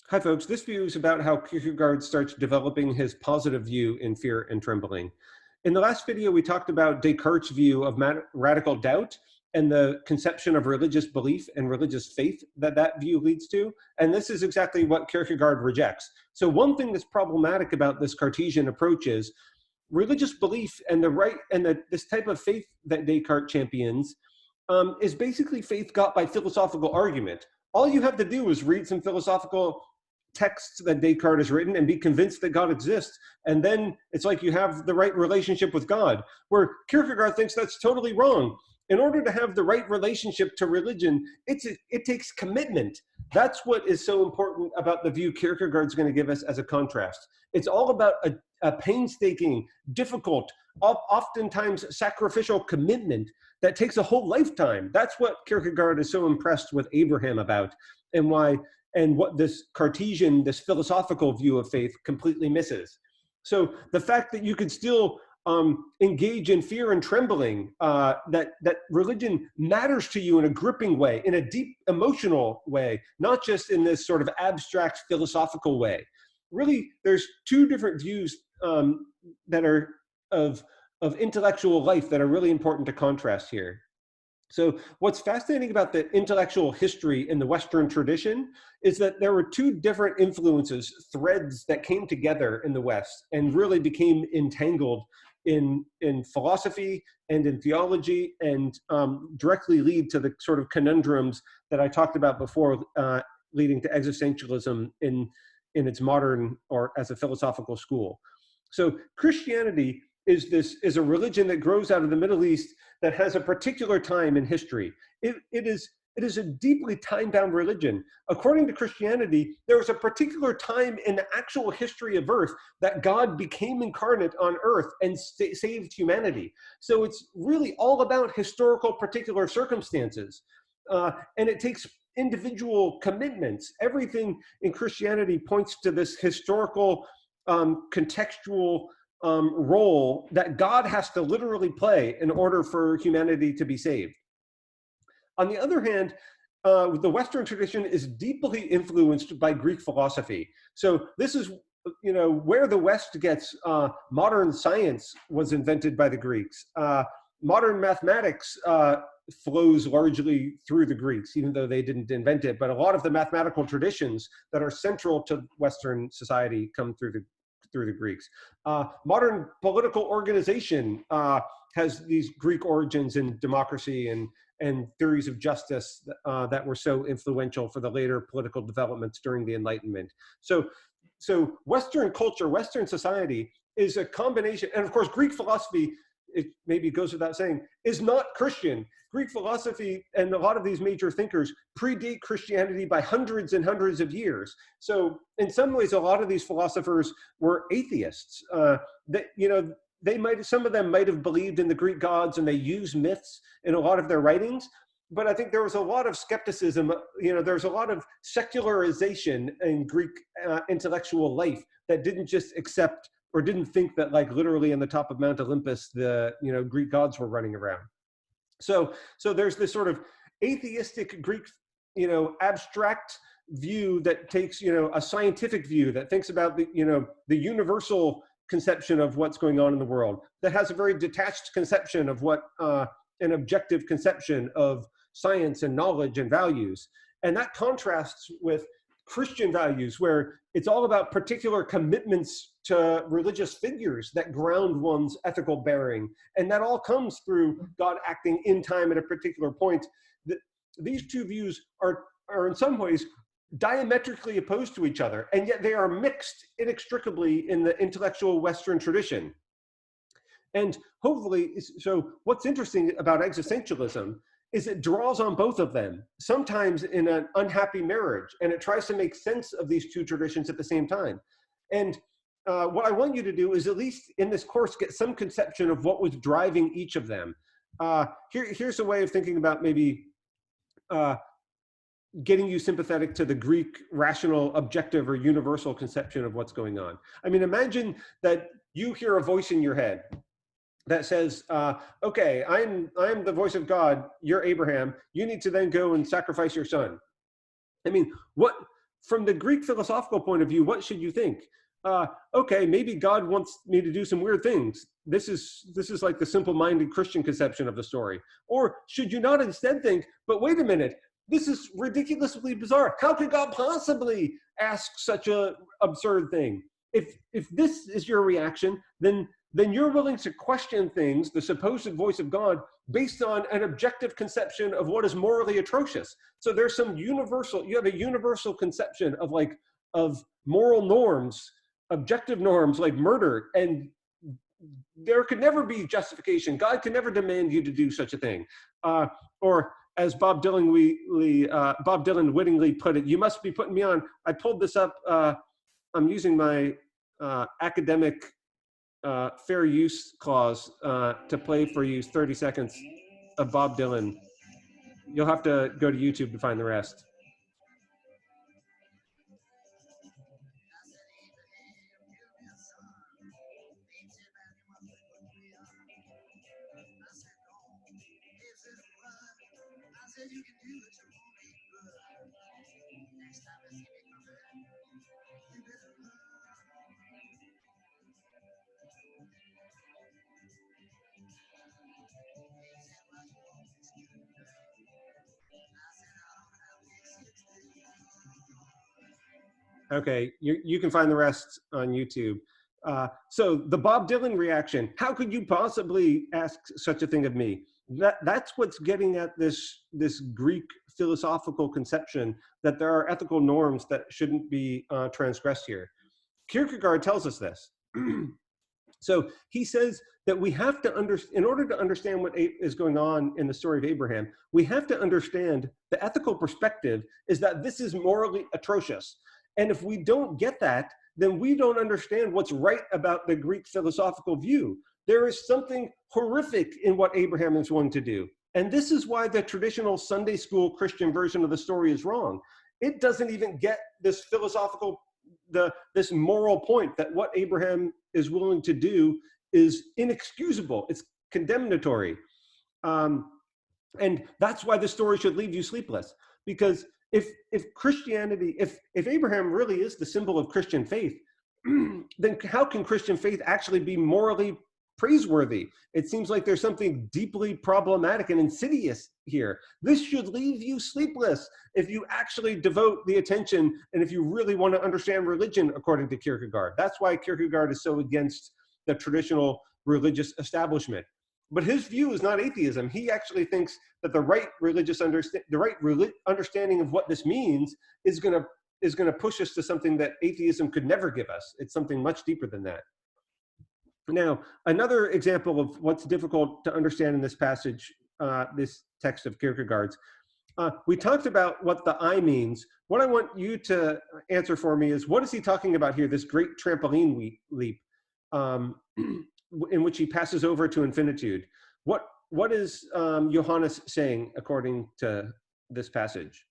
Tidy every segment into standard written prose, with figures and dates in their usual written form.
Hi, folks. This view is about how Kierkegaard starts developing his positive view in Fear and Trembling. In the last video, we talked about Descartes' view of radical doubt and the conception of religious belief and religious faith that view leads to. And this is exactly what Kierkegaard rejects. So one thing that's problematic about this Cartesian approach is religious belief and this type of faith that Descartes champions is basically faith got by philosophical argument. All you have to do is read some philosophical texts that Descartes has written and be convinced that God exists. And then it's like you have the right relationship with God, where Kierkegaard thinks that's totally wrong. In order to have the right relationship to religion, it takes commitment. That's what is so important about the view Kierkegaard's going to give us as a contrast. It's all about a painstaking, difficult, oftentimes sacrificial commitment that takes a whole lifetime. That's what Kierkegaard is so impressed with Abraham about, and what this Cartesian, this philosophical view of faith completely misses. So the fact that you could still engage in fear and trembling, that religion matters to you in a gripping way, in a deep emotional way, not just in this sort of abstract philosophical way. Really, there's two different views that are of intellectual life that are really important to contrast here. So what's fascinating about the intellectual history in the Western tradition is that there were two different influences, threads that came together in the West and really became entangled in philosophy and in theology, and directly lead to the sort of conundrums that I talked about before, leading to existentialism in its modern, or as a philosophical school. So Christianity is a religion that grows out of the Middle East that has a particular time in history. It is a deeply time-bound religion. According to Christianity, there was a particular time in the actual history of Earth that God became incarnate on Earth and saved humanity. So it's really all about historical particular circumstances. And it takes individual commitments. Everything in Christianity points to this historical, contextual role that God has to literally play in order for humanity to be saved. On the other hand, the Western tradition is deeply influenced by Greek philosophy. So this is, where the West gets modern science was invented by the Greeks. Modern mathematics flows largely through the Greeks, even though they didn't invent it. But a lot of the mathematical traditions that are central to Western society come through the Greeks. Modern political organization has these Greek origins in democracy and theories of justice that were so influential for the later political developments during the Enlightenment. So Western culture, Western society is a combination, and of course Greek philosophy, it maybe goes without saying, is not Christian. Greek philosophy and a lot of these major thinkers predate Christianity by hundreds and hundreds of years. So in some ways, a lot of these philosophers were atheists. Some of them might have believed in the Greek gods, and they use myths in a lot of their writings. But I think there was a lot of skepticism. There's a lot of secularization in Greek intellectual life that didn't just accept or didn't think that, like, literally on the top of Mount Olympus, the Greek gods were running around. So there's this sort of atheistic Greek, abstract view that takes, a scientific view that thinks about the universal conception of what's going on in the world, that has a very detached conception of what an objective conception of science and knowledge and values. And that contrasts with Christian values, where it's all about particular commitments to religious figures that ground one's ethical bearing. And that all comes through God acting in time at a particular point. These two views are in some ways diametrically opposed to each other, and yet they are mixed inextricably in the intellectual Western tradition. And hopefully, so what's interesting about existentialism is it draws on both of them, sometimes in an unhappy marriage, and it tries to make sense of these two traditions at the same time. And what I want you to do is, at least in this course, get some conception of what was driving each of them. Here's a way of thinking about maybe getting you sympathetic to the Greek rational, objective, or universal conception of what's going on. I mean, imagine that you hear a voice in your head that says, okay, I'm the voice of God, you're Abraham, you need to then go and sacrifice your son. I mean, from the Greek philosophical point of view, what should you think? Okay, maybe God wants me to do some weird things. This is like the simple-minded Christian conception of the story. Or should you not instead think, but wait a minute, this is ridiculously bizarre. How could God possibly ask such a absurd thing? If this is your reaction, then you're willing to question things, the supposed voice of God, based on an objective conception of what is morally atrocious. So there's some universal, you have a universal conception of moral norms, objective norms like murder, and there could never be justification. God could never demand you to do such a thing. Or as Bob Dylan wittingly put it, you must be putting me on. I pulled this up. I'm using my academic fair use clause to play for you 30 seconds of Bob Dylan. You'll have to go to YouTube to find the rest. Okay, you can find the rest on YouTube. So the Bob Dylan reaction, how could you possibly ask such a thing of me? That's what's getting at this Greek philosophical conception that there are ethical norms that shouldn't be transgressed here. Kierkegaard tells us this. So he says that we have to understand, in order to understand what is going on in the story of Abraham, we have to understand the ethical perspective is that this is morally atrocious. And if we don't get that, then we don't understand what's right about the Greek philosophical view. There is something horrific in what Abraham is willing to do. And this is why the traditional Sunday school Christian version of the story is wrong. It doesn't even get this philosophical, this moral point that what Abraham is willing to do is inexcusable. It's condemnatory. And that's why the story should leave you sleepless. Because if Christianity, if Abraham really is the symbol of Christian faith, then how can Christian faith actually be morally praiseworthy? It seems like there's something deeply problematic and insidious here. This should leave you sleepless if you actually devote the attention and if you really want to understand religion according to Kierkegaard. That's why Kierkegaard is so against the traditional religious establishment. But his view is not atheism. He actually thinks that the right understanding of what this means is going to push us to something that atheism could never give us. It's something much deeper than that. Now, another example of what's difficult to understand in this passage, this text of Kierkegaard's, we talked about what the I means. What I want you to answer for me is, what is he talking about here, this great trampoline leap? In which he passes over to infinitude. What is Johannes saying according to this passage?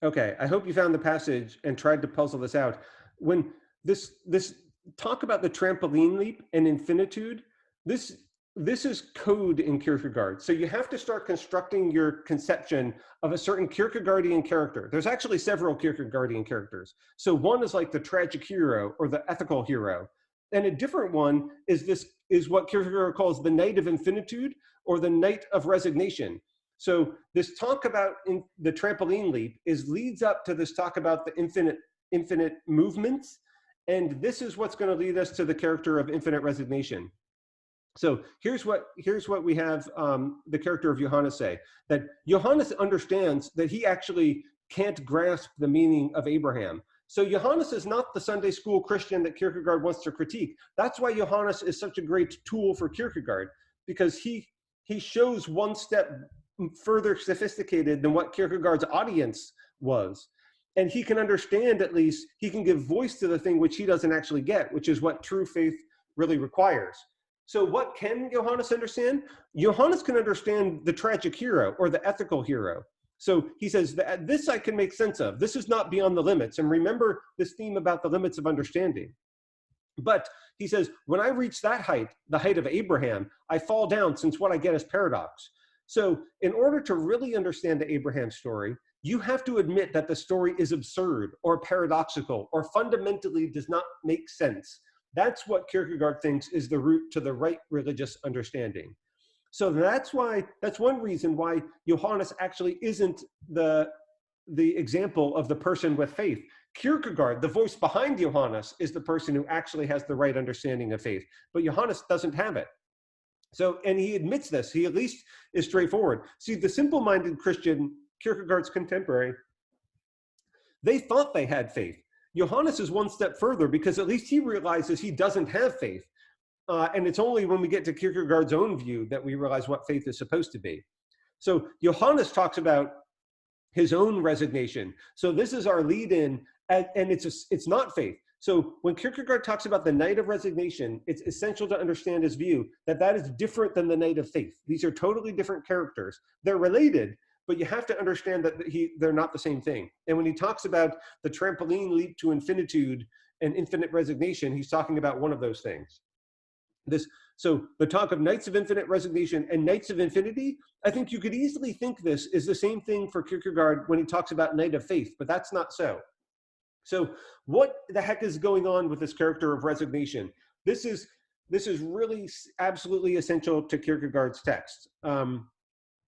Okay, I hope you found the passage and tried to puzzle this out. When this talk about the trampoline leap and infinitude, this is code in Kierkegaard. So you have to start constructing your conception of a certain Kierkegaardian character. There's actually several Kierkegaardian characters. So one is like the tragic hero or the ethical hero. And a different one is what Kierkegaard calls the night of infinitude or the night of resignation. So this talk about the trampoline leap leads up to this talk about the infinite movements. And this is what's going to lead us to the character of infinite resignation. So here's what we have the character of Johannes say, that Johannes understands that he actually can't grasp the meaning of Abraham. So Johannes is not the Sunday school Christian that Kierkegaard wants to critique. That's why Johannes is such a great tool for Kierkegaard, because he shows one step further sophisticated than what Kierkegaard's audience was. And he can understand, at least, he can give voice to the thing which he doesn't actually get, which is what true faith really requires. So what can Johannes understand? Johannes can understand the tragic hero or the ethical hero. So he says, this I can make sense of. This is not beyond the limits. And remember this theme about the limits of understanding. But he says, when I reach that height, the height of Abraham, I fall down, since what I get is paradox. So in order to really understand the Abraham story, you have to admit that the story is absurd or paradoxical or fundamentally does not make sense. That's what Kierkegaard thinks is the route to the right religious understanding. So that's one reason why Johannes actually isn't the example of the person with faith. Kierkegaard, the voice behind Johannes, is the person who actually has the right understanding of faith, but Johannes doesn't have it. So, and he admits this, he at least is straightforward. See, the simple-minded Christian, Kierkegaard's contemporary, they thought they had faith. Johannes is one step further because at least he realizes he doesn't have faith. And it's only when we get to Kierkegaard's own view that we realize what faith is supposed to be. So Johannes talks about his own resignation. So this is our lead in, and it's not faith. So when Kierkegaard talks about the night of resignation, it's essential to understand his view that that is different than the night of faith. These are totally different characters. They're related, but you have to understand that they're not the same thing. And when he talks about the trampoline leap to infinitude and infinite resignation, he's talking about one of those things. So the talk of nights of infinite resignation and nights of infinity, I think you could easily think this is the same thing for Kierkegaard when he talks about night of faith, but that's not so. So what the heck is going on with this character of resignation? This is really absolutely essential to Kierkegaard's text.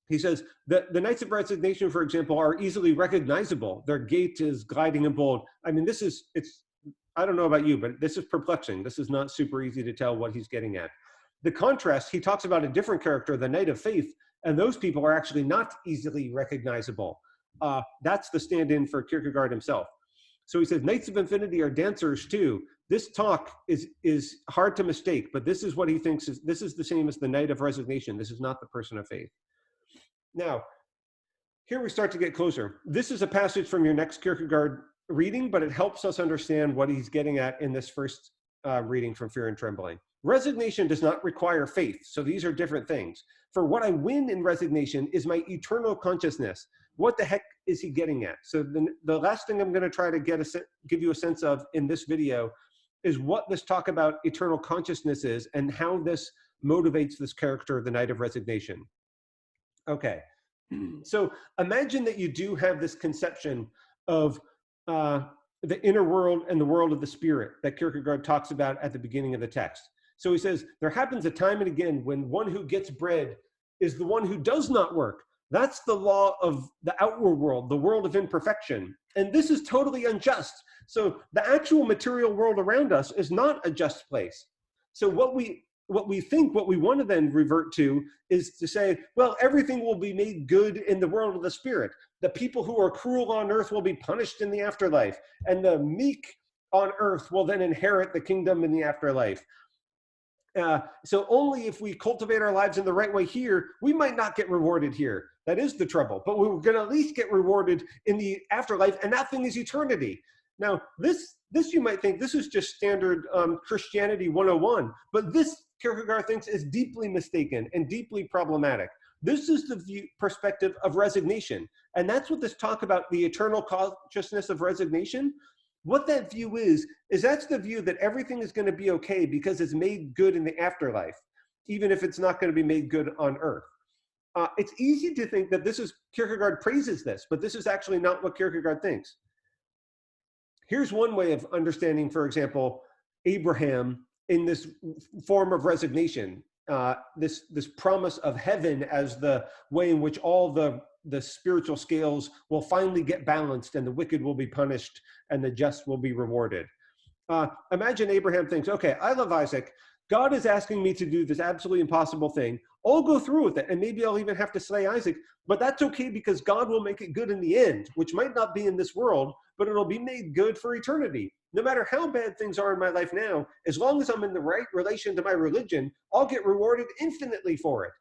He says that the nights of resignation, for example, are easily recognizable. Their gait is gliding and bold. I mean, I don't know about you, but this is perplexing. This is not super easy to tell what he's getting at. The contrast, he talks about a different character, the night of faith, and those people are actually not easily recognizable. That's the stand-in for Kierkegaard himself. So he says, nights of infinity are dancers too. This talk is hard to mistake, but this is what he thinks this is the same as the night of resignation. This is not the person of faith. Now, here we start to get closer. This is a passage from your next Kierkegaard reading, but it helps us understand what he's getting at in this first reading from Fear and Trembling. Resignation does not require faith, so these are different things. For what I win in resignation is my eternal consciousness. What the heck is he getting at? So the last thing I'm going to try to give you a sense of in this video is what this talk about eternal consciousness is and how this motivates this character of the night of resignation. Okay, so imagine that you do have this conception of the inner world and the world of the spirit that Kierkegaard talks about at the beginning of the text. So he says, there happens a time and again when one who gets bread is the one who does not work. That's the law of the outward world, the world of imperfection. And this is totally unjust. So the actual material world around us is not a just place. So what we want to then revert to is to say, well, everything will be made good in the world of the spirit. The people who are cruel on earth will be punished in the afterlife, and the meek on earth will then inherit the kingdom in the afterlife. So only if we cultivate our lives in the right way here, we might not get rewarded here. That is the trouble, but we're going to at least get rewarded in the afterlife, and that thing is eternity. Now, this you might think this is just standard Christianity 101, but this Kierkegaard thinks is deeply mistaken and deeply problematic. This is the perspective of resignation, and that's what this talk about the eternal consciousness of resignation. What that view is that's the view that everything is going to be okay because it's made good in the afterlife, even if it's not going to be made good on earth. It's easy to think that Kierkegaard praises this, but this is actually not what Kierkegaard thinks. Here's one way of understanding, for example, Abraham in this form of resignation, this promise of heaven as the way in which all the spiritual scales will finally get balanced and the wicked will be punished and the just will be rewarded. Imagine Abraham thinks, okay, I love Isaac. God is asking me to do this absolutely impossible thing. I'll go through with it, and maybe I'll even have to slay Isaac, but that's okay because God will make it good in the end, which might not be in this world, but it'll be made good for eternity. No matter how bad things are in my life now, as long as I'm in the right relation to my religion, I'll get rewarded infinitely for it.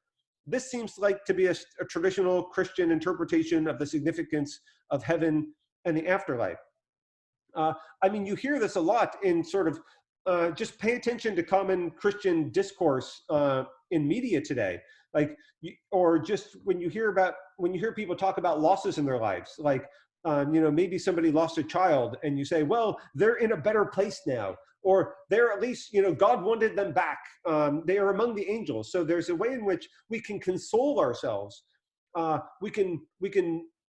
This seems like to be a traditional Christian interpretation of the significance of heaven and the afterlife. I mean, you hear this a lot in sort of just pay attention to common Christian discourse in media today, or just when you hear people talk about losses in their lives, like maybe somebody lost a child, and you say, well, they're in a better place now, or they're at least, God wanted them back. They are among the angels. So there's a way in which we can console ourselves. We can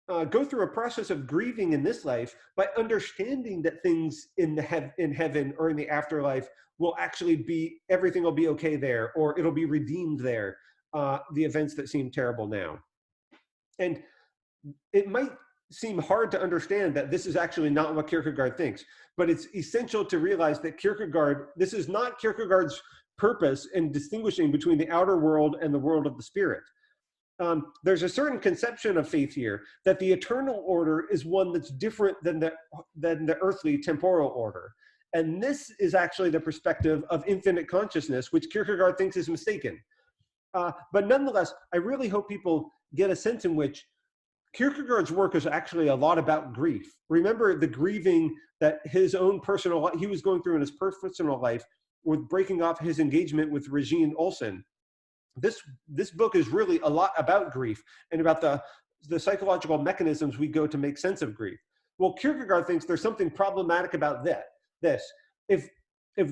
go through a process of grieving in this life by understanding that things in heaven or in the afterlife will actually be, everything will be okay there, or it'll be redeemed there, the events that seem terrible now. And it might seem hard to understand that this is actually not what Kierkegaard thinks, but it's essential to realize that this is not Kierkegaard's purpose in distinguishing between the outer world and the world of the spirit. There's a certain conception of faith here that the eternal order is one that's different than the earthly temporal order. And this is actually the perspective of infinite consciousness, which Kierkegaard thinks is mistaken. But nonetheless, I really hope people get a sense in which Kierkegaard's work is actually a lot about grief. Remember the grieving that his own personal life, he was going through in his personal life with breaking off his engagement with Regine Olsen. This book is really a lot about grief and about the psychological mechanisms we go to make sense of grief. Well, Kierkegaard thinks there's something problematic about this. If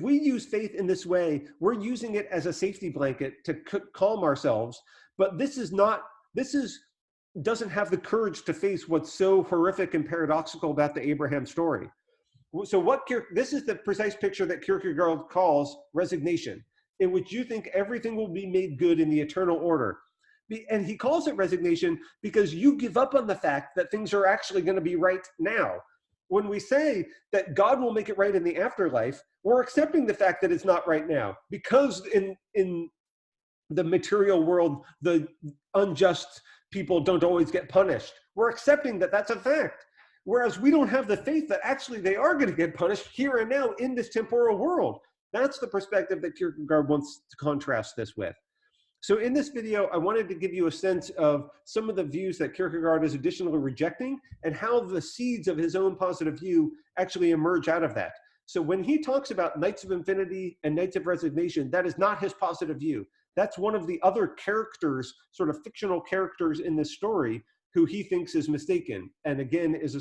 we use faith in this way, we're using it as a safety blanket to calm ourselves, but doesn't have the courage to face what's so horrific and paradoxical about the Abraham story. So this is the precise picture that Kierkegaard calls resignation, in which you think everything will be made good in the eternal order. And he calls it resignation because you give up on the fact that things are actually going to be right now. When we say that God will make it right in the afterlife, we're accepting the fact that it's not right now, because in the material world, the unjust people don't always get punished. We're accepting that that's a fact. Whereas we don't have the faith that actually they are going to get punished here and now in this temporal world. That's the perspective that Kierkegaard wants to contrast this with. So in this video, I wanted to give you a sense of some of the views that Kierkegaard is additionally rejecting and how the seeds of his own positive view actually emerge out of that. So when he talks about Knights of Infinity and Knights of Resignation, that is not his positive view. That's one of the other characters, sort of fictional characters in this story, who he thinks is mistaken, and again is a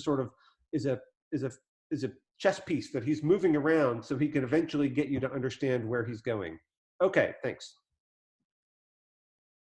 chess piece that he's moving around so he can eventually get you to understand where he's going. Okay, thanks.